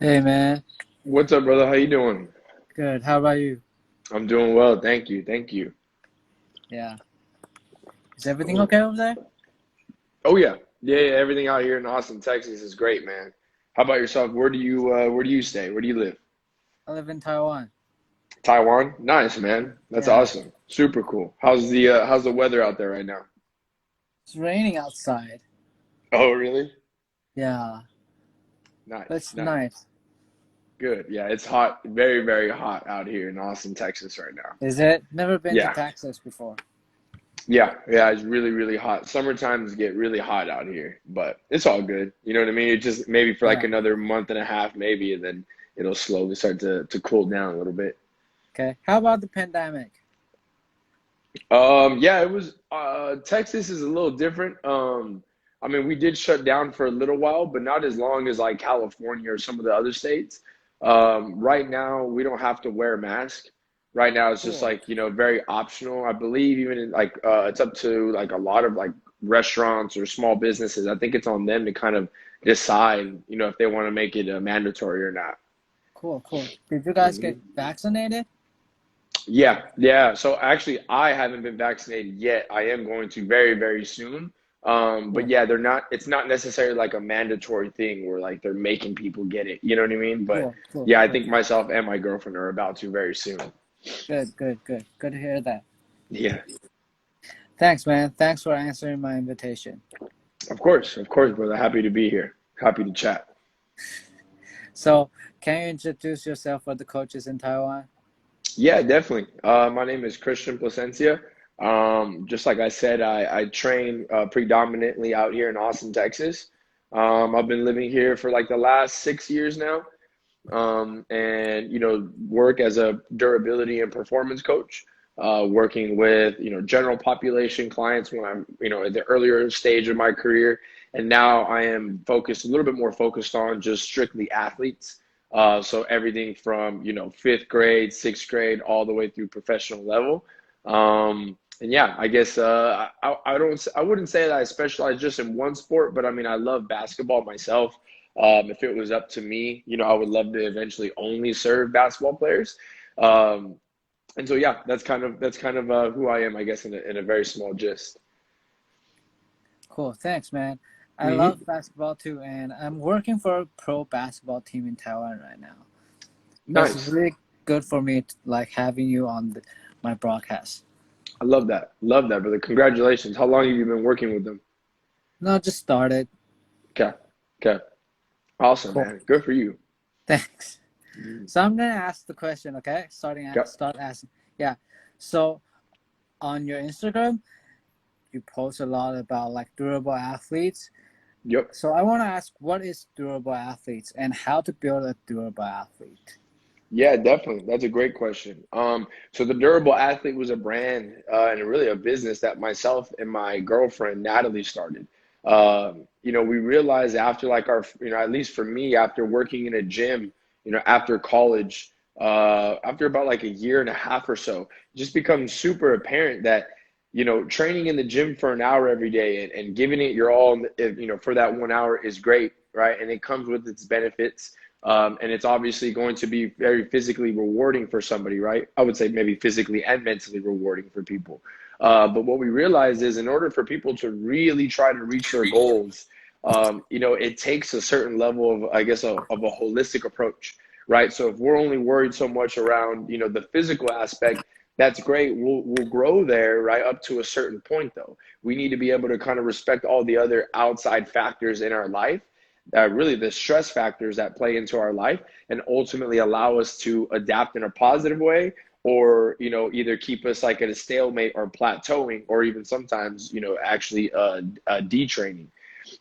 Hey man, What's up, brother? How you doing? good. How about you? I'm doing well, thank you, thank you. Yeah. Is everything okay over there? Oh yeah, yeah. Everything out here in Austin, Texas is great, man. How about yourself? Where do you stay? Where do you live? I live in Taiwan. Taiwan? Nice, man. That's Yeah. awesome. Super cool. How's the weather out there right now? It's raining outside. Oh, really? Yeah. But Nice, it's nice. nice. Good. Yeah, it's hot, very, very hot out here in Austin, Texas right now. Is it? Never been to Yeah, Texas before. yeah. It's really, really hot. Summer times get really hot out here, but it's all good. You know what I mean? It just maybe for like Yeah. another month and a half, maybe, and then it'll slowly start to cool down a little bit. Okay. How about the pandemic? Yeah, it was Texas is a little different. I mean, we did shut down for a little while, but not as long as like California or some of the other states. Right now, we don't have to wear a mask. Right now, it's just Cool. like, very optional. I believe even in like it's up to like a lot of like restaurants or small businesses. I think it's on them to kind of decide, if they want to make it mandatory or not. Cool, cool. Did you guys get Mhm. vaccinated? Yeah, yeah. So actually, I haven't been vaccinated yet. I am going to very, very soon. But Cool. yeah, they're not, it's not necessarily like a mandatory thing where like they're making people get it. You know what I mean? But Cool, cool, yeah, I cool. think myself and my girlfriend are about to very soon. Good, good, good. Good to hear that. Yeah, Thanks, man. Thanks for answering my invitation. of course, brother. Happy to be here. Happy to chat. So, can you introduce yourself for the coaches in Taiwan? Yeah, definitely. My name is Christian Placencia. Just like I said, I train predominantly out here in Austin, Texas. I've been living here for like the last 6 years now. And work as a durability and performance coach, working with general population clients when I'm at the earlier stage of my career, and now I am focused a little bit more focused on just strictly athletes. So everything from fifth grade, sixth grade, all the way through professional level. And yeah, I guess I wouldn't say that I specialize just in one sport, but I mean I love basketball myself. If it was up to me, I would love to eventually only serve basketball players. Um, and so, yeah, that's kind of who I am, I guess, in a very small gist. Cool. Thanks, man. I love Hmm. basketball too, and I'm working for a pro basketball team in Taiwan right now. So it's Nice. really good for me to, like having you on my broadcast. I love that. Love that, brother. Congratulations. How long have you been working with them? No, just started. Okay. Okay. Awesome, Cool. man. Good for you. Thanks. Mhm. So I'm gonna ask the question, okay? Okay. Start asking. Yeah. So on your Instagram, you post a lot about like durable athletes. Yep. So I want to ask, what is durable athletes and how to build a durable athlete? Yeah, definitely. That's a great question. So the Durable Athlete was a brand and really a business that myself and my girlfriend Natalie started. We realized after like at least for me, after working in a gym, after college, after about like a year and a half or so, it just becomes super apparent that, training in the gym for an hour every day and giving it your all, for that 1 hour is great, right? And it comes with its benefits. And it's obviously going to be very physically rewarding for somebody, right? I would say maybe physically and mentally rewarding for people. But what we realized is in order for people to really try to reach their goals, it takes a certain level of, I guess, of a holistic approach, right? So if we're only worried so much around, the physical aspect, that's great. We'll grow there, right, up to a certain point, though. We need to be able to kind of respect all the other outside factors in our life, really the stress factors that play into our life, and ultimately allow us to adapt in a positive way, or either keep us like at a stalemate or plateauing, or even sometimes actually detraining.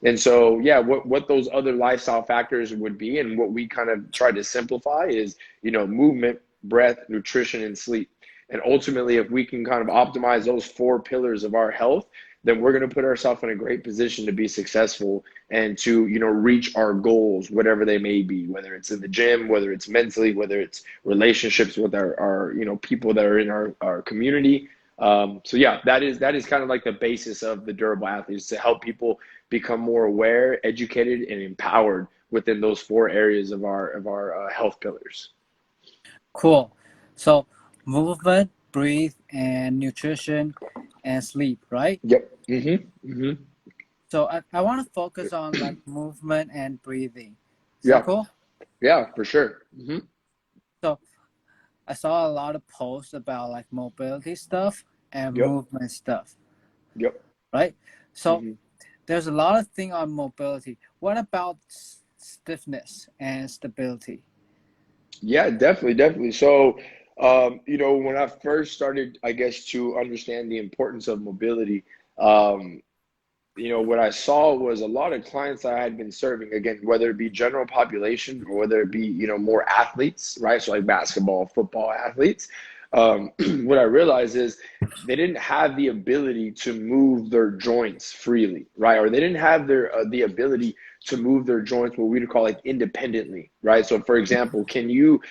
And so, yeah, what those other lifestyle factors would be, and what we kind of try to simplify is, movement, breath, nutrition, and sleep. And ultimately, if we can kind of optimize those four pillars of our health, then we're going to put ourselves in a great position to be successful and to, reach our goals, whatever they may be, whether it's in the gym, whether it's mentally, whether it's relationships with our people that are in our community. So yeah, that is kind of like the basis of the durable athletes, to help people become more aware, educated, and empowered within those 4 areas of our health pillars. Cool. So movement, breathe, and nutrition and sleep, right? Yep. Mm-hmm. So I want to focus on like movement and breathing. Is Yeah. that cool? Yeah, for sure. Mm-hmm. So I saw a lot of posts about like mobility stuff and Yep. movement stuff. Yep. Right? So Mm-hmm. there's a lot of things on mobility. What about stiffness and stability? Yeah, definitely. So, when I first started, I guess, to understand the importance of mobility, what I saw was a lot of clients I had been serving, again, whether it be general population or whether it be, more athletes, right? So like basketball, football athletes. What I realized is they didn't have the ability to move their joints freely, right? Or they didn't have the ability to move their joints, what we'd call like independently, right? So for example, can you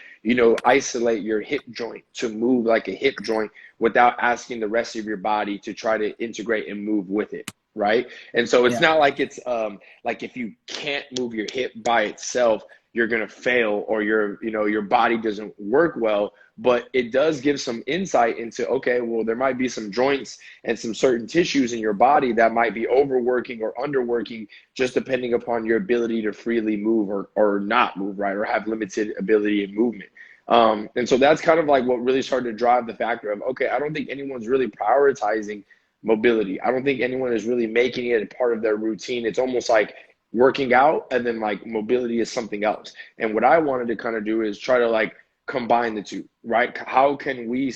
isolate your hip joint to move like a hip joint without asking the rest of your body to try to integrate and move with it? Right. And so it's not like it's like if you can't move your hip by itself, you're going to fail or your body doesn't work well. But it does give some insight into, okay, well, there might be some joints and some certain tissues in your body that might be overworking or underworking, just depending upon your ability to freely move or not move, right, or have limited ability in movement. And so that's kind of like what really started to drive the factor of, okay, I don't think anyone's really prioritizing mobility. I don't think anyone is really making it a part of their routine. It's almost like working out and then like mobility is something else. And what I wanted to kind of do is try to like combine the two, right? How can we,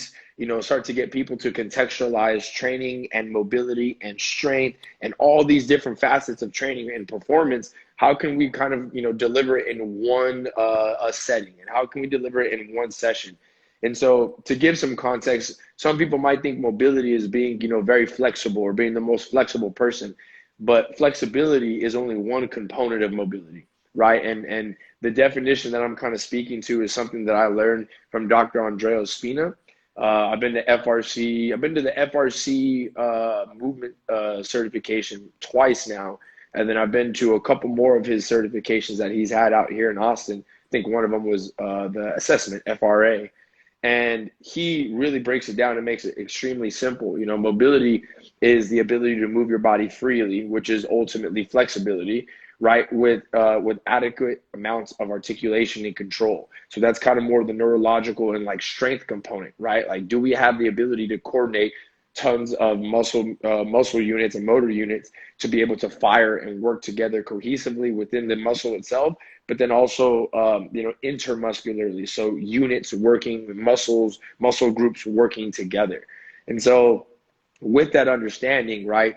start to get people to contextualize training and mobility and strength and all these different facets of training and performance? How can we kind of, deliver it in one setting? And how can we deliver it in one session? And so to give some context, some people might think mobility is being, very flexible or being the most flexible person, but flexibility is only one component of mobility, right? And the definition that I'm kind of speaking to is something that I learned from Dr. Andrea Spina. I've been to the FRC movement certification twice now. And then I've been to a couple more of his certifications that he's had out here in Austin. I think one of them was the assessment, FRA. And he really breaks it down and makes it extremely simple. Mobility is the ability to move your body freely, which is ultimately flexibility, right? With adequate amounts of articulation and control. So that's kind of more the neurological and like strength component, right? Like, do we have the ability to coordinate tons of muscle units and motor units to be able to fire and work together cohesively within the muscle itself, but then also, intermuscularly. So units working, muscle groups working together. And so with that understanding, right,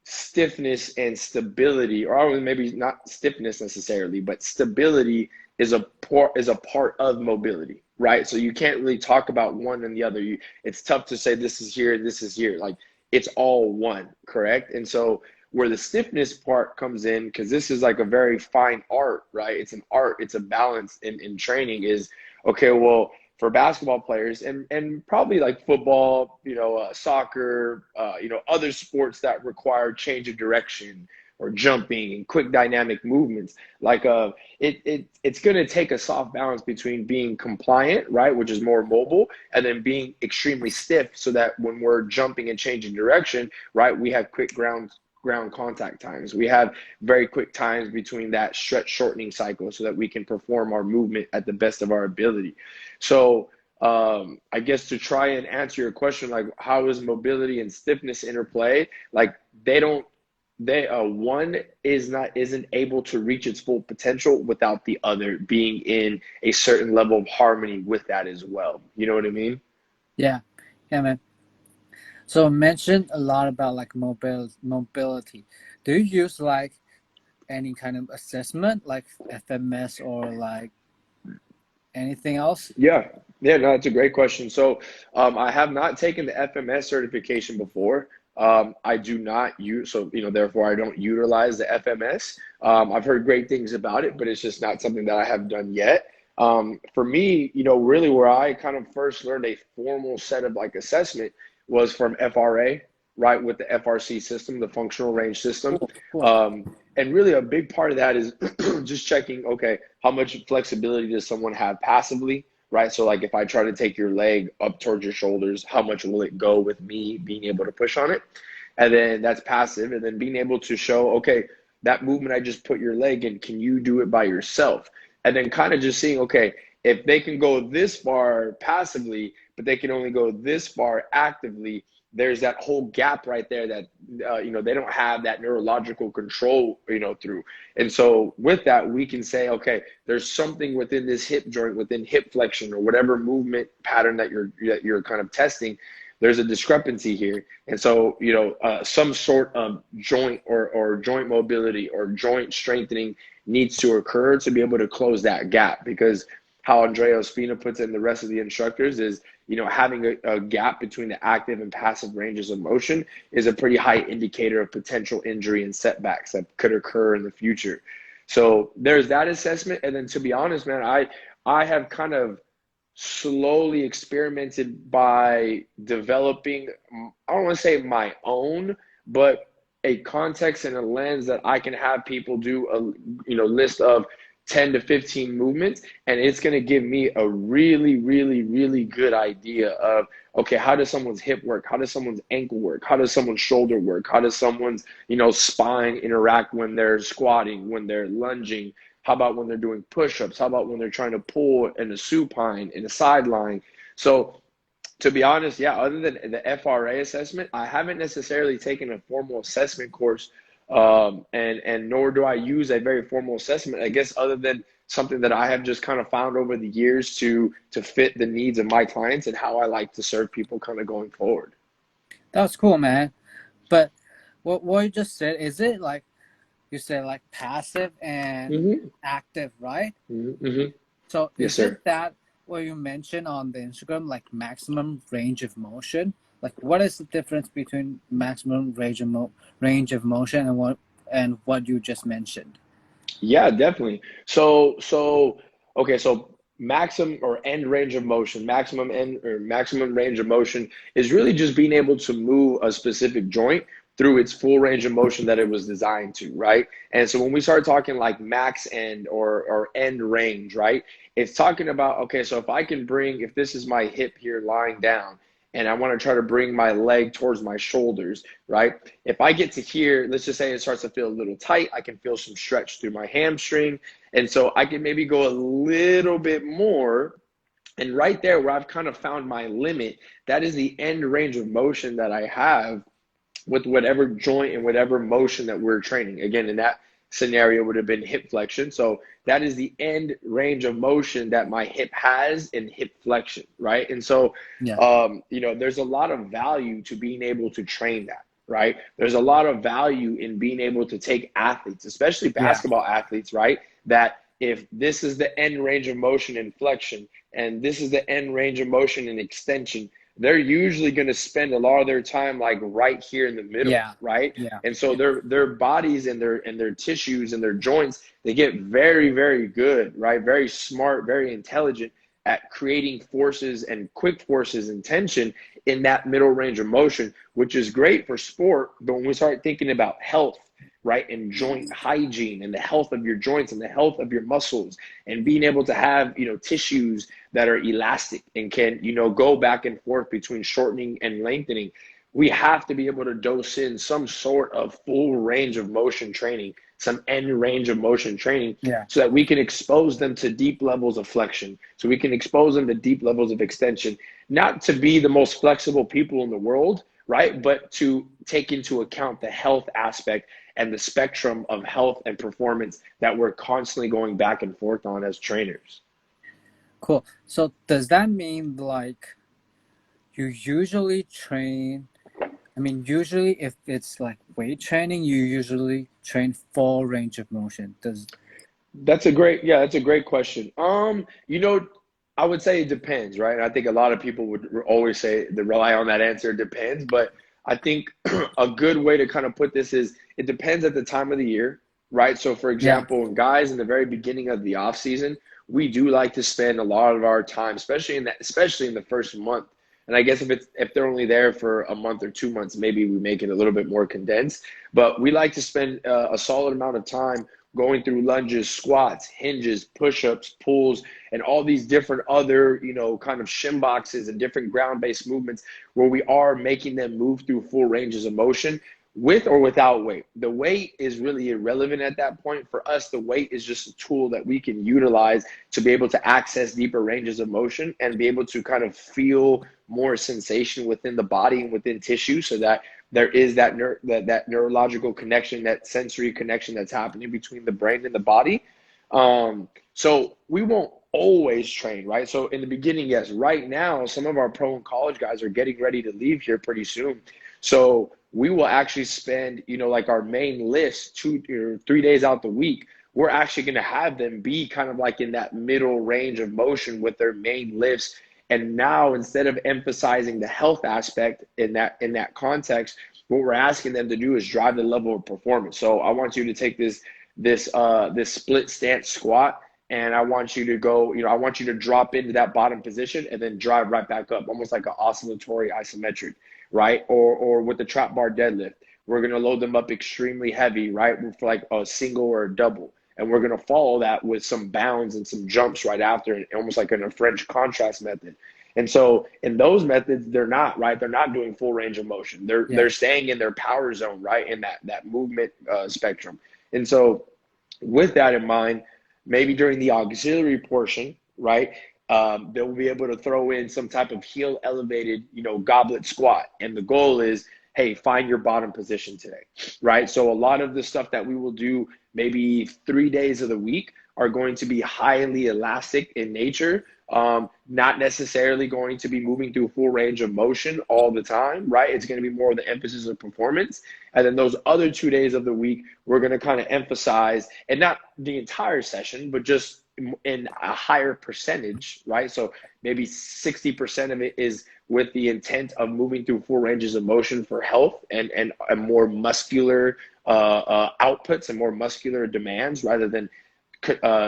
stiffness and stability, or maybe not stiffness necessarily, but stability is a part of mobility, right? So you can't really talk about one and the other. It's tough to say this is here and this is here. Like, it's all one, correct? And so where the stiffness part comes in, because this is like a very fine art, right? It's an art, it's a balance in training is, okay, well, for basketball players and probably like football, soccer, other sports that require change of direction or jumping and quick dynamic movements, like it's going to take a soft balance between being compliant, right, which is more mobile, and then being extremely stiff so that when we're jumping and changing direction, right, we have quick ground contact times. We have very quick times between that stretch shortening cycle so that we can perform our movement at the best of our ability. So I guess to try and answer your question, like how does mobility and stiffness interplay? Like one isn't able to reach its full potential without the other being in a certain level of harmony with that as well. You know what I mean? Yeah, man. So I mentioned a lot about like mobility. Do you use like any kind of assessment like FMS or like anything else? Yeah, no, it's a great question. So I have not taken the FMS certification before. I do not use, so, therefore I don't utilize the FMS. I've heard great things about it, but it's just not something that I have done yet. For me, really where I kind of first learned a formal set of like assessment was from FRA, right, with the FRC system, the functional range system. Cool. And really a big part of that is just checking, okay, how much flexibility does someone have passively, right? So like if I try to take your leg up towards your shoulders, how much will it go with me being able to push on it? And then that's passive. And then being able to show, okay, that movement I just put your leg in, can you do it by yourself? And then kind of just seeing, okay, if they can go this far passively, but they can only go this far actively, there's that whole gap right there that, they don't have that neurological control, through. And so with that, we can say, okay, there's something within this hip joint, within hip flexion or whatever movement pattern that you're kind of testing, there's a discrepancy here. And so, some sort of joint or joint mobility or joint strengthening needs to occur to be able to close that gap, because how Andrea Ospina puts it and the rest of the instructors is, having a gap between the active and passive ranges of motion is a pretty high indicator of potential injury and setbacks that could occur in the future. So there's that assessment. And then to be honest, man, I have kind of slowly experimented by developing, I don't want to say my own, but a context and a lens that I can have people do a list of 10 to 15 movements, and it's going to give me a really, really, really good idea of, okay, how does someone's hip work? How does someone's ankle work? How does someone's shoulder work? How does someone's, spine interact when they're squatting, when they're lunging? How about when they're doing push-ups? How about when they're trying to pull in a supine, in a sideline? So to be honest, yeah, other than the FRA assessment, I haven't necessarily taken a formal assessment course, and nor do I use a very formal assessment, I guess, other than something that I have just kind of found over the years to fit the needs of my clients and how I like to serve people kind of going forward. That's cool, man. But what you just said, is it like, you said like passive and active, right? Mm-hmm. So Yes, is sir. it that what you mentioned on the Instagram, like maximum range of motion? Like, what is the difference between maximum range of motion and what you just mentioned? Yeah, definitely. Okay, so maximum or end range of motion, maximum end or maximum range of motion is really just being able to move a specific joint through its full range of motion that it was designed to, right? And so when we start talking like max end or end range, right? It's talking about, okay, so if this is my hip here lying down, and I want to try to bring my leg towards my shoulders, right? If I get to here, let's just say it starts to feel a little tight, I can feel some stretch through my hamstring. And so I can maybe go a little bit more. And right there where I've kind of found my limit, that is the end range of motion that I have with whatever joint and whatever motion that we're training. Again, in that scenario would have been hip flexion. So that is the end range of motion that my hip has in hip flexion, right? And so, there's a lot of value to being able to train that, right? There's a lot of value in being able to take athletes, especially basketball athletes, right? That if this is the end range of motion in flexion and this is the end range of motion in extension, they're usually going to spend a lot of their time like right here in the middle, right? Yeah. And so their bodies and their tissues and their joints, they get very, very good, right? Very smart, very intelligent at creating forces and quick forces and tension in that middle range of motion, which is great for sport. But when we start thinking about health, right, and joint hygiene and the health of your joints and the health of your muscles and being able to have, tissues that are elastic and can, go back and forth between shortening and lengthening, we have to be able to dose in some sort of full range of motion training, some end range of motion training, so that we can expose them to deep levels of flexion, so we can expose them to deep levels of extension, not to be the most flexible people in the world, right, but to take into account the health aspect and the spectrum of health and performance that we're constantly going back and forth on as trainers. Cool. So does that mean like you usually train, usually if it's like weight training, you usually train full range of motion? That's a great question. I would say it depends, right? And I think a lot of people would always say they rely on that answer, depends, but I think a good way to kind of put this is it depends at the time of the year, right? So for example, guys in the very beginning of the off season, we do like to spend a lot of our time, especially in the first month, And I guess if they're only there for a month or 2 months, maybe we make it a little bit more condensed. But we like to spend a solid amount of time going through lunges, squats, hinges, push-ups, pulls, and all these different other, kind of shin boxes and different ground-based movements where we are making them move through full ranges of motion with or without weight. The weight is really irrelevant at that point. For us, the weight is just a tool that we can utilize to be able to access deeper ranges of motion and be able to kind of feel more sensation within the body and within tissue, so that there is that neurological connection, that sensory connection that's happening between the brain and the body. So we won't always train, right? So in the beginning, yes, right now, some of our pro and college guys are getting ready to leave here pretty soon. So we will actually spend, like our main list 2 or 3 days out the week, we're actually going to have them be kind of like in that middle range of motion with their main lifts. And now, instead of emphasizing the health aspect in that context, what we're asking them to do is drive the level of performance. So I want you to take this split stance squat, and I want you to go, I want you to drop into that bottom position and then drive right back up, almost like an oscillatory isometric, right? Or with the trap bar deadlift, we're going to load them up extremely heavy, right? For like a single or a double. And we're going to follow that with some bounds and some jumps right after, almost like in a French contrast method. And so in those methods, they're not, right? They're not doing full range of motion. They're staying in their power zone, right? In that movement spectrum. And so with that in mind, maybe during the auxiliary portion, right, they'll be able to throw in some type of heel elevated, goblet squat. And the goal is, hey, find your bottom position today, right? So a lot of the stuff that we will do maybe 3 days of the week are going to be highly elastic in nature, not necessarily going to be moving through full range of motion all the time, right? It's going to be more of the emphasis of performance. And then those other 2 days of the week, we're going to kind of emphasize, and not the entire session, but just in a higher percentage, right? So maybe 60% of it is with the intent of moving through full ranges of motion for health and more muscular outputs and more muscular demands, rather than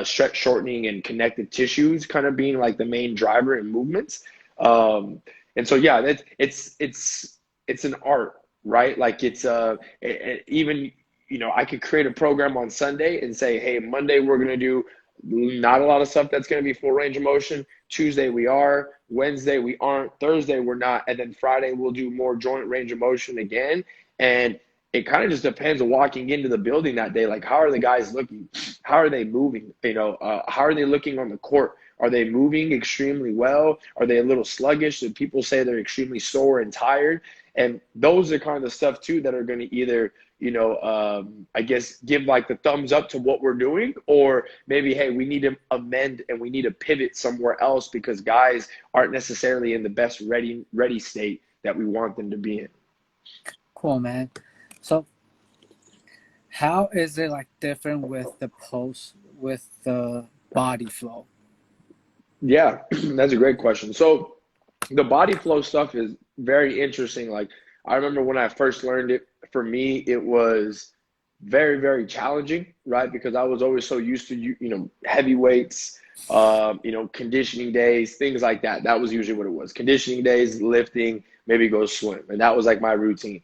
stretch shortening and connective tissues kind of being like the main driver in movements. And so, yeah, it's an art, right? Like even, I could create a program on Sunday and say, hey, Monday, we're going to do not a lot of stuff that's going to be full range of motion. Tuesday we are, Wednesday we aren't, Thursday we're not, and then Friday we'll do more joint range of motion again. And it kind of just depends on walking into the building that day. Like, how are the guys looking? How are they moving? How are they looking on the court? Are they moving extremely well? Are they a little sluggish? Do people say they're extremely sore and tired? And those are kind of stuff too that are going to either, I guess, give like the thumbs up to what we're doing, or maybe, hey, we need to amend and we need to pivot somewhere else because guys aren't necessarily in the best ready state that we want them to be in. Cool, man. So how is it like different with the pose, with the body flow? Yeah, that's a great question. So the body flow stuff is very interesting. Like, I remember when I first learned it, for me, it was very, very challenging, right? Because I was always so used to, heavy weights, conditioning days, things like that. That was usually what it was. Conditioning days, lifting, maybe go swim. And that was like my routine.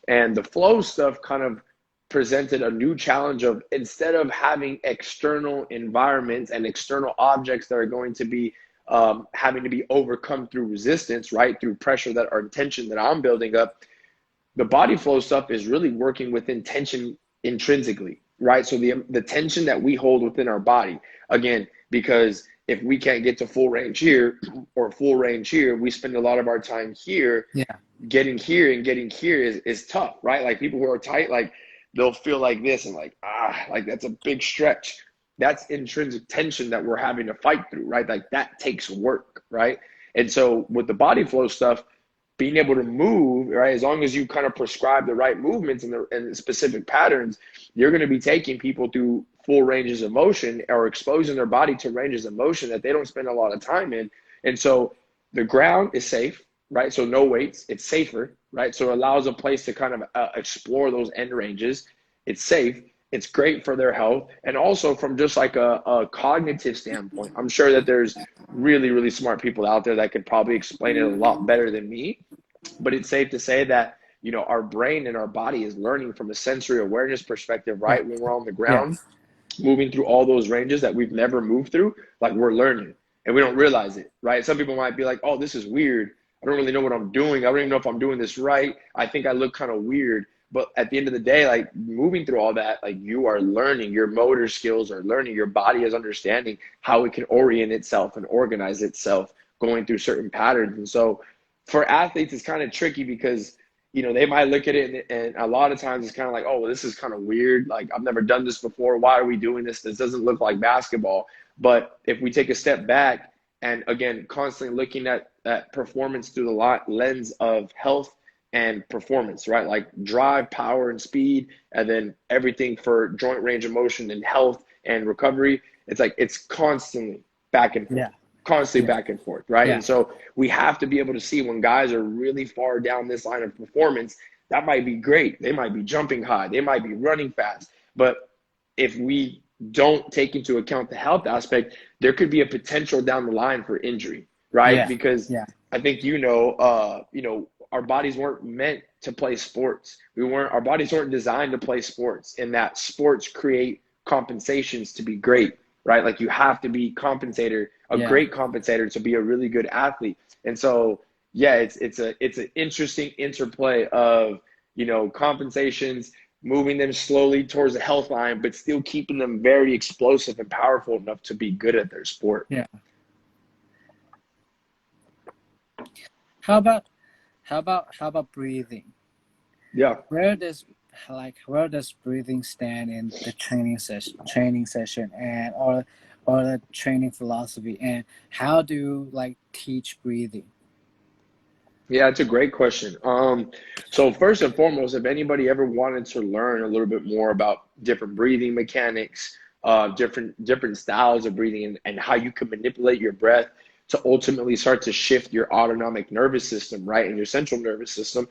And the flow stuff kind of presented a new challenge of, instead of having external environments and external objects that are going to be having to be overcome through resistance, right? Through pressure or tension that I'm building up. The body flow stuff is really working within tension intrinsically, right? So the tension that we hold within our body, again, because if we can't get to full range here or full range here, we spend a lot of our time here. Yeah. Getting here is tough, right? Like, people who are tight, like, they'll feel like this and like that's a big stretch. That's intrinsic tension that we're having to fight through, right? Like, that takes work, right? And so with the body flow stuff, being able to move, right, as long as you kind of prescribe the right movements and the specific patterns, you're going to be taking people through full ranges of motion, or exposing their body to ranges of motion that they don't spend a lot of time in. And so the ground is safe, right? So no weights, it's safer, right? So it allows a place to kind of explore those end ranges. It's safe. It's great for their health. And also from just like a cognitive standpoint, I'm sure that there's really, really smart people out there that could probably explain it a lot better than me. But it's safe to say that, you know, our brain and our body is learning from a sensory awareness perspective, right? When we're on the ground, moving through all those ranges that we've never moved through, like we're learning and we don't realize it, right? Some people might be like, oh, this is weird. I don't really know what I'm doing. I don't even know if I'm doing this right. I think I look kind of weird. But at the end of the day, like moving through all that, like you are learning, your motor skills are learning, your body is understanding how it can orient itself and organize itself going through certain patterns. And so for athletes, it's kind of tricky because, you know, they might look at it and a lot of times it's kind of like, oh, well, this is kind of weird. Like I've never done this before. Why are we doing this? This doesn't look like basketball. But if we take a step back and again, constantly looking at performance through the lens of health and performance, right? Like drive, power, and speed, and then everything for joint range of motion and health and recovery. It's like it's constantly back and forth, constantly back and forth, right? And so we have to be able to see when guys are really far down this line of performance, that might be great. They might be jumping high. They might be running fast. But if we don't take into account the health aspect, there could be a potential down the line for injury, right? Because I think, you know, our bodies weren't meant to play sports. Our bodies weren't designed to play sports, and that sports create compensations to be great, right? Like you have to be a great compensator to be a really good athlete. And so, it's an interesting interplay of, you know, compensations, moving them slowly towards the health line, but still keeping them very explosive and powerful enough to be good at their sport. Yeah. How about breathing? Yeah. Where does breathing stand in the training session and or the training philosophy, and how do you like teach breathing? Yeah, it's a great question. So first and foremost, if anybody ever wanted to learn a little bit more about different breathing mechanics, different styles of breathing and how you can manipulate your breath to ultimately start to shift your autonomic nervous system, right, and your central nervous system,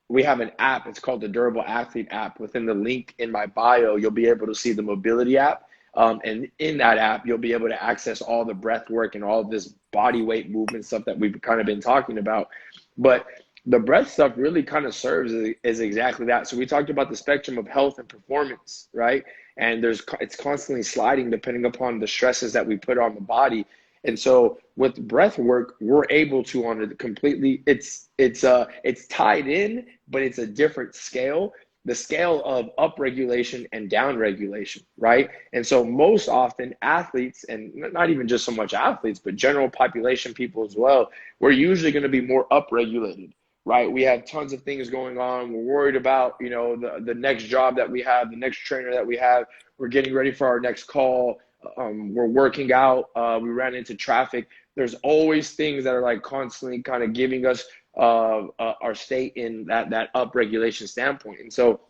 we have an app. It's called the Durable Athlete app. Within the link in my bio, you'll be able to see the mobility app. And in that app, you'll be able to access all the breath work and all of this body weight movement stuff that we've kind of been talking about. But the breath stuff really kind of serves as exactly that. So we talked about the spectrum of health and performance, right? And it's constantly sliding depending upon the stresses that we put on the body. And so with breath work, we're able to on a completely, it's tied in, but it's a different scale. The scale of upregulation and downregulation, right? And so most often athletes, and not even just so much athletes, but general population people as well, we're usually going to be more upregulated, right? We have tons of things going on. We're worried about, you know, the next job that we have, the next trainer that we have. We're getting ready for our next call. We're working out. We ran into traffic. There's always things that are like constantly kind of giving us our state in that upregulation standpoint. And so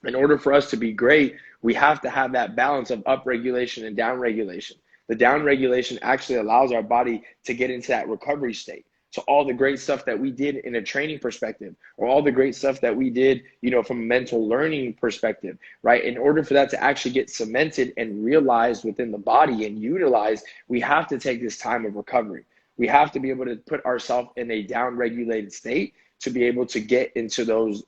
in order for us to be great, we have to have that balance of upregulation and downregulation. The downregulation actually allows our body to get into that recovery state. So all the great stuff that we did in a training perspective, or all the great stuff that we did, you know, from a mental learning perspective, right? In order for that to actually get cemented and realized within the body and utilized, we have to take this time of recovery. We have to be able to put ourselves in a down-regulated state to be able to get into those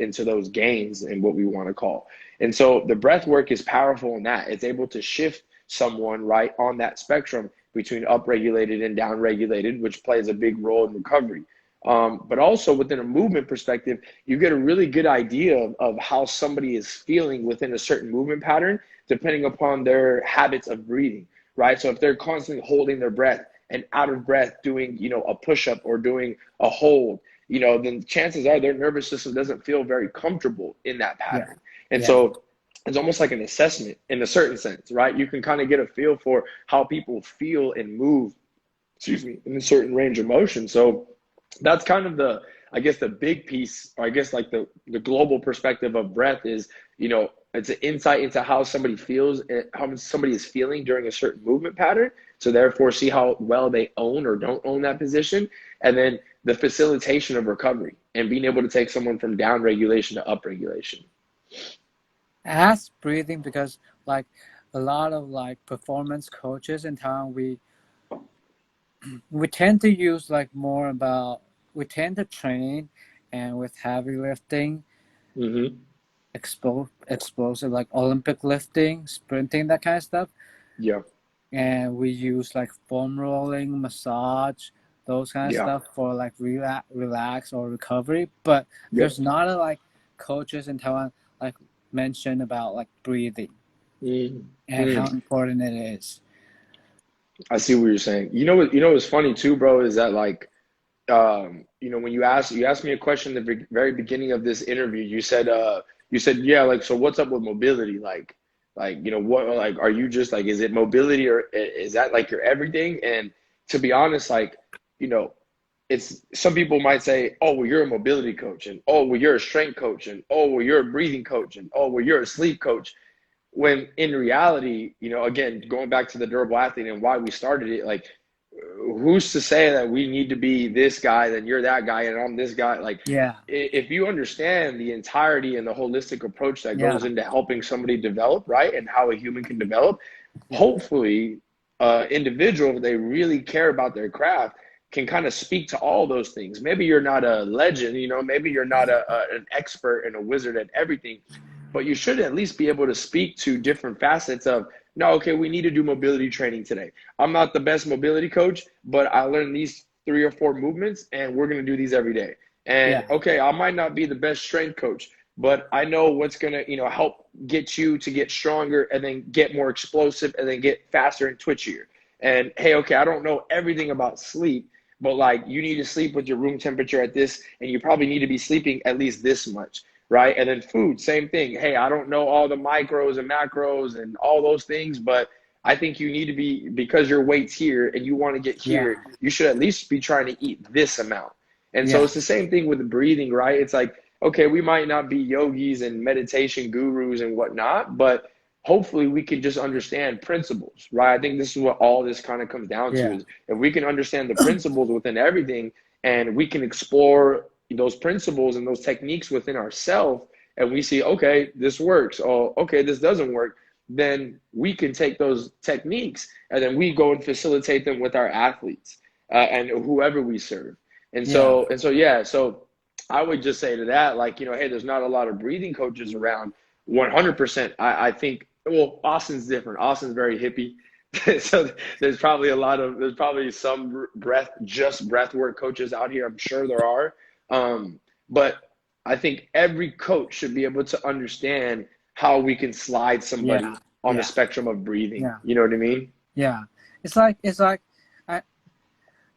gains and what we want to call. And so the breath work is powerful in that. It's able to shift someone right on that spectrum between upregulated and downregulated, which plays a big role in recovery. But also within a movement perspective, you get a really good idea of how somebody is feeling within a certain movement pattern, depending upon their habits of breathing, right? So if they're constantly holding their breath and out of breath doing, you know, a push-up or doing a hold, you know, then chances are their nervous system doesn't feel very comfortable in that pattern. And so it's almost like an assessment in a certain sense, right? You can kind of get a feel for how people feel and move, in a certain range of motion. So that's kind of the, I guess, the big piece, or I guess like the global perspective of breath is, you know, it's an insight into how somebody feels, how somebody is feeling during a certain movement pattern. So therefore see how well they own or don't own that position. And then the facilitation of recovery and being able to take someone from down regulation to up regulation. ask breathing because like a lot of like performance coaches in town, we tend to use like more about, we tend to train and with heavy lifting, explosive like Olympic lifting, sprinting, that kind of stuff. Yeah. And we use like foam rolling, massage, those kind of stuff for like relax or recovery. But there's not a like coaches in Taiwan like mention about like breathing and how important it is. I see what you're saying. You know what's funny too, bro, is that like you know, when you asked me a question at the very beginning of this interview, you said yeah, like, so what's up with mobility? Like, you know, what, like, are you just like, is it mobility or is that like your everything? And to be honest, like, you know, it's, some people might say, oh, well, you're a mobility coach, and oh, well, you're a strength coach, and oh, well, you're a breathing coach, and oh, well, you're a sleep coach. When in reality, you know, again, going back to the durable athlete and why we started it, like, who's to say that we need to be this guy, then you're that guy, and I'm this guy? Like, if you understand the entirety and the holistic approach that goes into helping somebody develop, right, and how a human can develop, hopefully, individual, if they really care about their craft, can kind of speak to all those things. Maybe you're not a legend, you know, maybe you're not an expert and a wizard at everything, but you should at least be able to speak to different facets of, no, okay, we need to do mobility training today. I'm not the best mobility coach, but I learned these 3 or 4 movements and we're going to do these every day. And okay, I might not be the best strength coach, but I know what's going to, you know, help get you to get stronger and then get more explosive and then get faster and twitchier. And hey, okay, I don't know everything about sleep, but like, you need to sleep with your room temperature at this, and you probably need to be sleeping at least this much. Right. And then food, same thing. Hey, I don't know all the micros and macros and all those things, but I think you need to be, because your weight's here and you want to get here, you should at least be trying to eat this amount. And so it's the same thing with the breathing, right? It's like, okay, we might not be yogis and meditation gurus and whatnot, but hopefully we can just understand principles, right? I think this is what all this kind of comes down to, is if we can understand the principles within everything, and we can explore those principles and those techniques within ourselves, and we see, okay, this works, oh, okay, this doesn't work, then we can take those techniques and then we go and facilitate them with our athletes and whoever we serve. And so I would just say to that, like, you know, hey, there's not a lot of breathing coaches around. 100%. I think, well, Austin's different. Austin's very hippie. So there's probably some breath work coaches out here. I'm sure there are. But I think every coach should be able to understand how we can slide somebody on the spectrum of breathing. You know what I mean? Yeah. It's like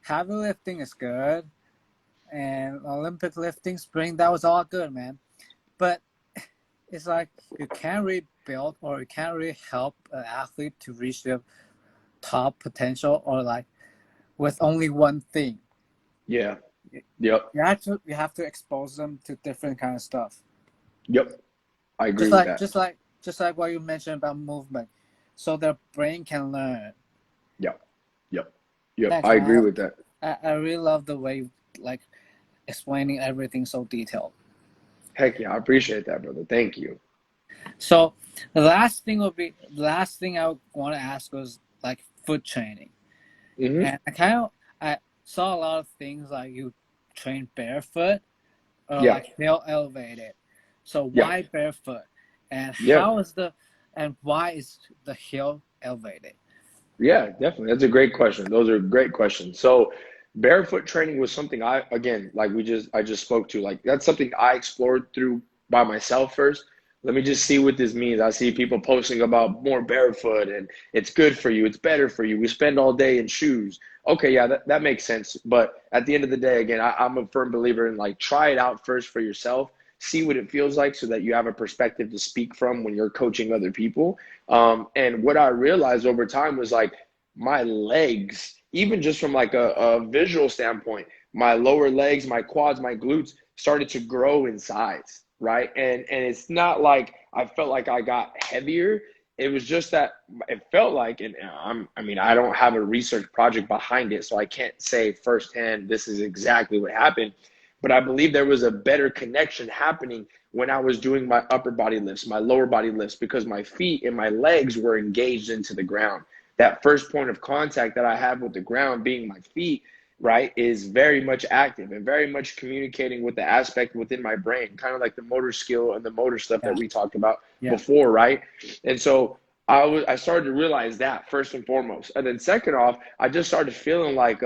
heavy lifting is good, and Olympic lifting, spring, that was all good, man. But it's like you can't really build, or you can't really help an athlete to reach their top potential, or like with only one thing. Yeah. Yep. You have to expose them to different kind of stuff. Yep. I agree with that. Just like what you mentioned about movement, so their brain can learn. Yep. Thanks, I agree with that. I really love the way you like explaining everything so detailed. Heck yeah, I appreciate that, brother. Thank you. So the last thing I want to ask was like foot training. And I saw a lot of things like you train barefoot or like heel elevated. So why barefoot? And why is the heel elevated? Yeah, definitely. That's a great question. Those are great questions. So barefoot training was something I just spoke to. Like, that's something I explored through by myself first. Let me just see what this means. I see people posting about more barefoot and it's good for you, it's better for you. We spend all day in shoes. Okay, yeah, that makes sense. But at the end of the day, again, I'm a firm believer in like, try it out first for yourself, see what it feels like so that you have a perspective to speak from when you're coaching other people. And what I realized over time was like, my legs, even just from like a visual standpoint, my lower legs, my quads, my glutes started to grow in size. Right. And it's not like I felt like I got heavier. It was just that it felt like, and I don't have a research project behind it, so I can't say firsthand this is exactly what happened. but I believe there was a better connection happening when I was doing my upper body lifts, my lower body lifts, because my feet and my legs were engaged into the ground. That first point of contact that I have with the ground being my feet, right, is very much active and very much communicating with the aspect within my brain, kind of like the motor skill and the motor stuff that we talked about before, right? And so I started to realize that first and foremost. And then second off, I just started feeling like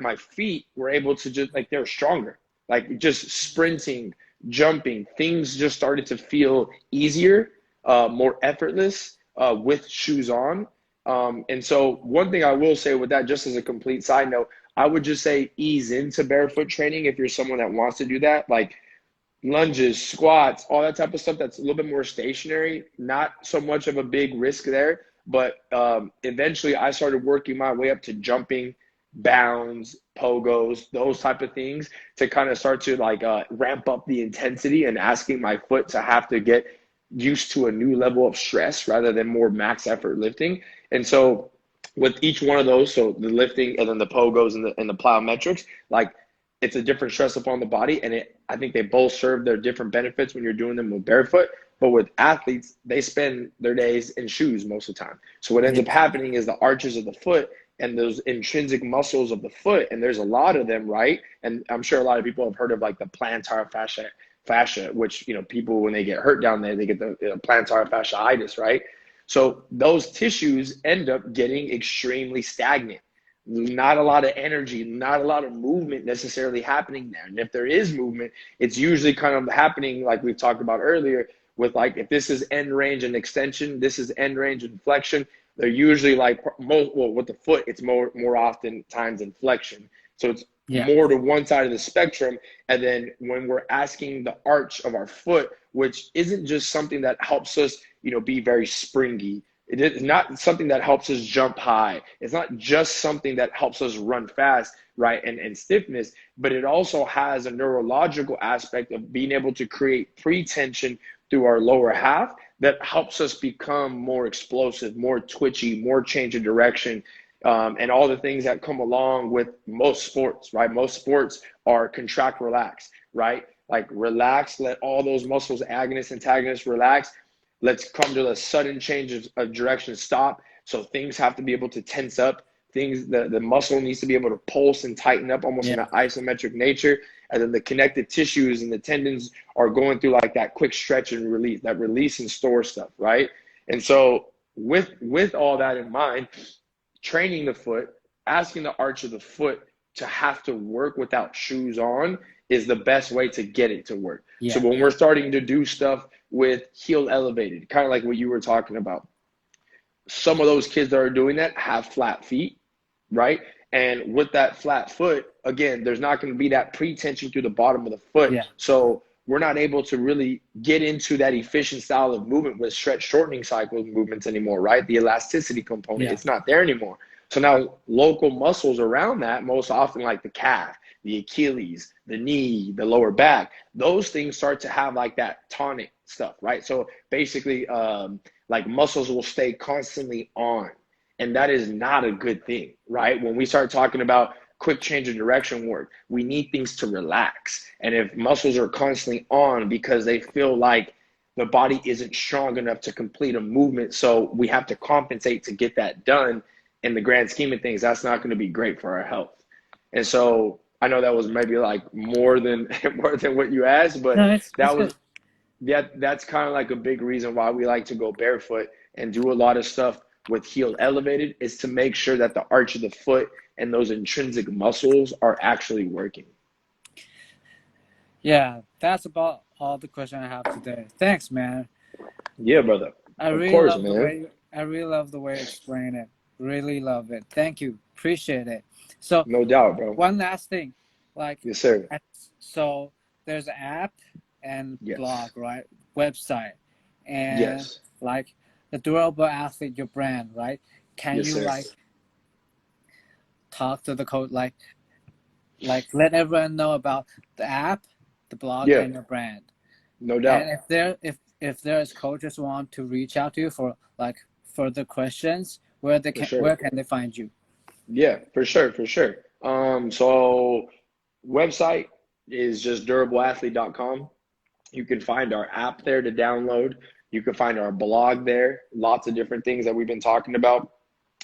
my feet were able to just, like, they're stronger, like just sprinting, jumping, things just started to feel easier, more effortless with shoes on. And so one thing I will say with that, just as a complete side note, I would just say ease into barefoot training if you're someone that wants to do that, like lunges, squats, all that type of stuff that's a little bit more stationary, not so much of a big risk there. But eventually I started working my way up to jumping, bounds, pogos, those type of things to kind of start to like ramp up the intensity and asking my foot to have to get used to a new level of stress rather than more max effort lifting. And so with each one of those, so the lifting and then the pogos and the plyometrics, like it's a different stress upon the body. And I think they both serve their different benefits when you're doing them with barefoot. But with athletes, they spend their days in shoes most of the time. So what ends up happening is the arches of the foot and those intrinsic muscles of the foot, and there's a lot of them, right? And I'm sure a lot of people have heard of like the plantar fascia, which, you know, people, when they get hurt down there, they get the plantar fasciitis, right? So those tissues end up getting extremely stagnant. Not a lot of energy, not a lot of movement necessarily happening there. And if there is movement, it's usually kind of happening like we've talked about earlier with, like, if this is end range and extension, this is end range and flexion. They're usually like, well, with the foot, it's more often times in flexion. So it's more to one side of the spectrum. And then when we're asking the arch of our foot, which isn't just something that helps us, you know, be very springy. It is not something that helps us jump high. It's not just something that helps us run fast, right, and stiffness, but it also has a neurological aspect of being able to create pre-tension through our lower half that helps us become more explosive, more twitchy, more change of direction, and all the things that come along with most sports, right? Most sports are contract, relax, right? Like relax, let all those muscles, agonists, antagonists, relax. Let's come to a sudden change of direction, stop. So things have to be able to tense up. The muscle needs to be able to pulse and tighten up almost in an isometric nature. And then the connective tissues and the tendons are going through like that quick stretch and release, that release and store stuff, right? And so with all that in mind, training the foot, asking the arch of the foot to have to work without shoes on is the best way to get it to work. So when we're starting to do stuff with heel elevated, kind of like what you were talking about, some of those kids that are doing that have flat feet, right? And with that flat foot, again, there's not going to be that pre-tension through the bottom of the foot. So we're not able to really get into that efficient style of movement with stretch shortening cycle movements anymore, right? The elasticity component, it's not there anymore. So now local muscles around that, most often like the calf, the Achilles, the knee, the lower back, those things start to have like that tonic stuff, right? So basically, like muscles will stay constantly on, and that is not a good thing, right? When we start talking about quick change of direction work, we need things to relax. And if muscles are constantly on because they feel like the body isn't strong enough to complete a movement, so we have to compensate to get that done, in the grand scheme of things, that's not going to be great for our health. And so I know that was maybe like more than what you asked, but that's kind of like a big reason why we like to go barefoot and do a lot of stuff with heel elevated, is to make sure that the arch of the foot and those intrinsic muscles are actually working. Yeah, that's about all the questions I have today. Thanks, man. Yeah, brother. I really love the way you explain it. Really love it. Thank you. Appreciate it. So no doubt, bro. One last thing, like, yes, sir. So there's an app and blog, right? Website, and like the Durable Athlete, your brand, right? Can you like talk to the coach, like let everyone know about the app, the blog, and your brand? No doubt. And if there's coaches who want to reach out to you for like further questions, where can they find you? Yeah, for sure. So website, is just durableathlete.com. You can find our app there to download. You can find our blog there. Lots of different things that we've been talking about,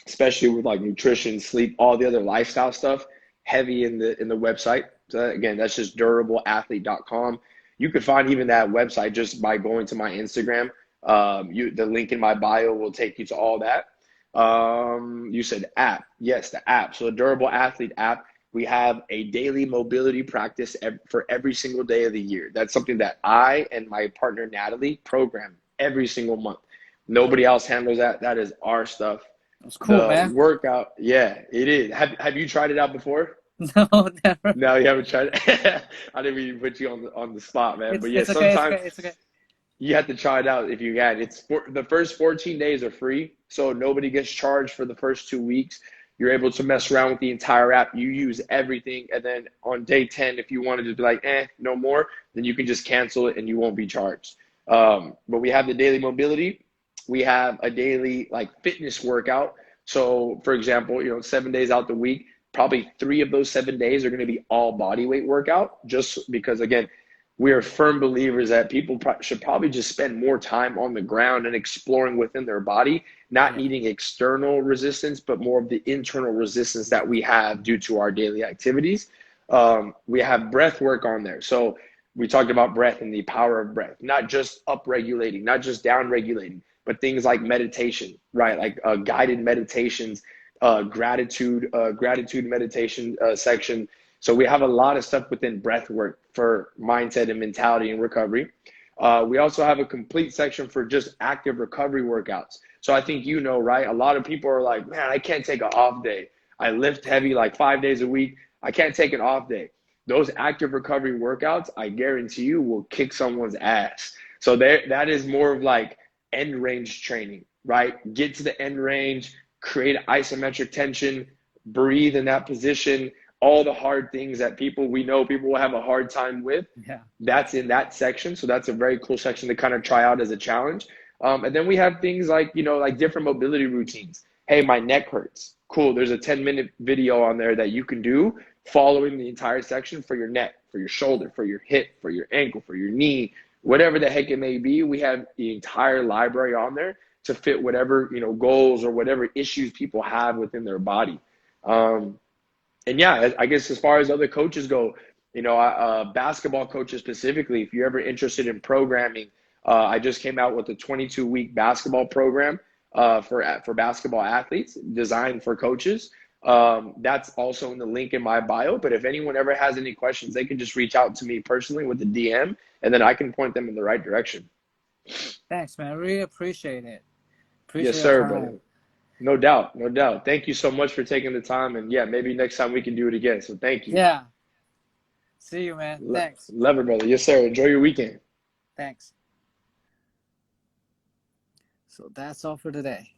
especially with like nutrition, sleep, all the other lifestyle stuff, heavy in the website. So again, that's just durableathlete.com. You can find even that website just by going to my Instagram. The link in my bio will take you to all that. You said app. Yes, the app. So the Durable Athlete app, we have a daily mobility practice for every single day of the year. That's something that I and my partner, Natalie, program every single month. Nobody else handles that. That is our stuff. That's cool, man. Workout. Yeah, it is. Have you tried it out before? No, never. No, you haven't tried it. I didn't mean to put you on the spot, man. But yeah, sometimes it's okay. you have to try it out if you can. The first 14 days are free, so nobody gets charged for the first 2 weeks. You're able to mess around with the entire app. You use everything, and then on day 10, if you wanted to be like, no more, then you can just cancel it and you won't be charged. But we have the daily mobility. We have a daily like fitness workout. So for example, 7 days out the week, probably 3 of those 7 days are going to be all body weight workout, just because, again, we are firm believers that people should probably just spend more time on the ground and exploring within their body, not needing external resistance, but more of the internal resistance that we have due to our daily activities. We have breath work on there. So we talked about breath and the power of breath, not just up-regulating, not just down-regulating, but things like meditation, right? Like guided meditations, gratitude meditation section. So we have a lot of stuff within breath work for mindset and mentality and recovery. We also have a complete section for just active recovery workouts. So I think right? A lot of people are like, man, I can't take an off day. I lift heavy like 5 days a week. I can't take an off day. Those active recovery workouts, I guarantee you, will kick someone's ass. So that is more of like end range training, right? Get to the end range, create isometric tension, breathe in that position, all the hard things that we know people will have a hard time with. Yeah. That's in that section. So that's a very cool section to kind of try out as a challenge. And then we have things like, like different mobility routines. Hey, my neck hurts. Cool. There's a 10-minute video on there that you can do following the entire section for your neck, for your shoulder, for your hip, for your ankle, for your knee, whatever the heck it may be. We have the entire library on there to fit whatever, goals or whatever issues people have within their body. And yeah, I guess as far as other coaches go, basketball coaches specifically, if you're ever interested in programming, I just came out with a 22-week basketball program for basketball athletes designed for coaches. That's also in the link in my bio. But if anyone ever has any questions, they can just reach out to me personally with a DM, and then I can point them in the right direction. Thanks, man. I really appreciate it. Yes, sir, brother. No doubt. No doubt. Thank you so much for taking the time. And yeah, maybe next time we can do it again. So thank you. Yeah. See you, man. Thanks. Love it, brother. Yes, sir. Enjoy your weekend. Thanks. So that's all for today.